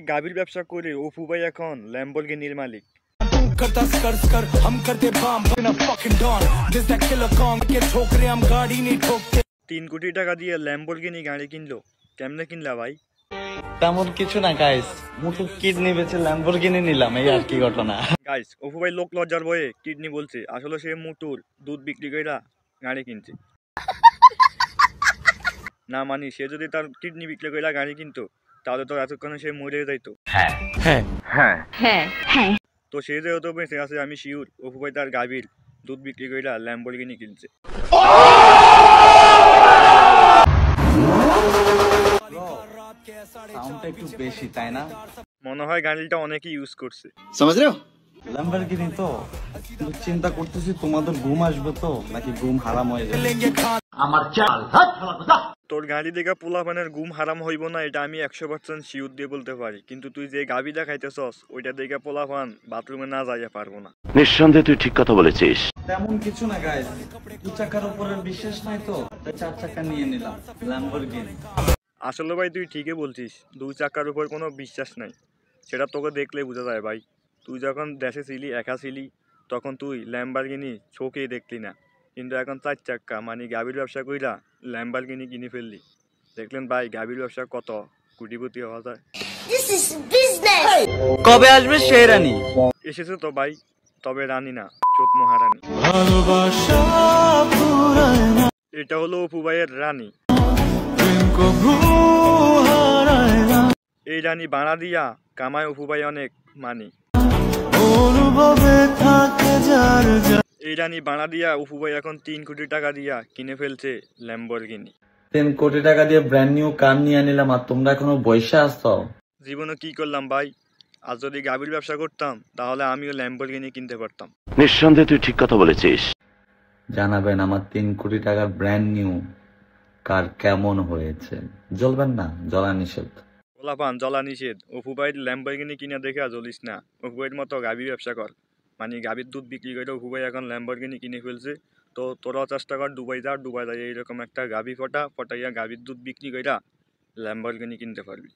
গাভীর ব্যবসা করে অপু ভাই এখন ল্যাম্বরগিনির মালিক। তিন কোটি টাকা দিয়ে ল্যাম্বরগিনি গাড়ি কিনলো, কেমনে কিনলা ভাই? তেমন কিছু না গাইস, মুটু কিডনি বেচে ল্যাম্বরগিনি নিলাম, এই আর কি ঘটনা। গাইস, অপু ভাই লোক লজ্জার বয়ে কিডনি বলছে, আসলে সে মুটুর দুধ বিক্রি কইরা গাড়ি কিনছে। না মানি, সে যদি তার কিডনি বিক্রি কইরা গাড়ি কিনতো তাহলে তো এতক্ষণে সে মরে যাইতো। তো সে যেহেতু বেঁচে আছে, আমি শিওর অপু ভাই তার গাভীর দুধ বিক্রি কইরা ল্যাম্বরগিনি কিনছে। সাউন্ডটা একটু বেশি, তাই না? মনে হয় গাড়িটা অনেকেই ইউজ করছে। ল্যাম্বরগিনি তো, কিন্তু চিন্তা করতেছি তোমাদের ঘুম আসবে তো নাকি ঘুম হারাম হয়ে যাবে। তোর গাড়ি দেখা পোলাপানের ঘুম হারাম হইব না, এটা আমি 100% শিওর দিয়ে বলতে পারি। কিন্তু তুই যে গাভী দেখাইতেছস ওইটা দেখে পোলাপান বাথরুমে না যাইয়া পারবো না। নিঃসন্দেহে তুই ঠিক কথা বলেছিস। তেমন কিছু না গাইস, দু চাকার উপরে বিশেষ নাই তো, তাই 4 চাকা নিয়ে নিলাম ল্যাম্বরগিনি। আসলে ভাই তুই ঠিকই বলছিস, 2 চাকার উপর কোনো বিশ্বাস নাই, সেটা তোকে দেখলে বোঝা যায় ভাই। তুই যখন দেশে ছিলি, একা ছিলি, তখন তুই ল্যাম্বরগিনি চোখেই দেখলি না, কিন্তু এখন 4 চাক্কা মানে গাভীর ব্যবসা কইরা ল্যাম্বরগিনি কিনে ফেললি। দেখলেন ভাই গাভীর ব্যবসা কত কোটিপতি হওয়া যায়। কবে আসবে সেই রানী? এসেছে তো ভাই, তবে রানী না, চোখ মহারানী। এটা হলো অপু ভাইয়ের রানী। এই রানী বাড়া দিয়া কামায় অপু ভাই অনেক মানি। এই রানী বাড়া দিয়া অপু ভাই এখন 3 কোটি টাকা দিয়া কিনে ফেলছে ল্যাম্বরগিনি। 3 কোটি টাকা দিয়ে ব্র্যান্ড নিউ কার নিয়ে নিলাম, আর তোমরা এখনো বইসা আসছো। জীবনে কি করলাম ভাই, আর যদি গাভীর ব্যবসা করতাম তাহলে আমিও ল্যাম্বরগিনি কিনতে পারতাম। নিঃসন্দেহে তুই ঠিক কথা বলেছিস। জানাবেন আমার 3 কোটি টাকার ব্র্যান্ড নিউ কার কেমন হয়েছে। জ্বলবেন না, জ্বলা নিষেধ। পোলাপান জ্বলা নিষেধ। অপু ভাইয়ের ল্যাম্বরগিনি কিনা দেখে জ্বলিস না, অপু ভাইয়ের মতো গাভীর ব্যবসা কর। মানে গাভীর দুধ বিক্রি করে অপু ভাই এখন ল্যাম্বরগিনি কিনে ফেলছে। তো তোরাও চেষ্টা কর, দুবাই যা এইরকম একটা গাভী ফটাইয়া গাভীর দুধ বিক্রি কইরা ল্যাম্বরগিনি কিনতে পারবি।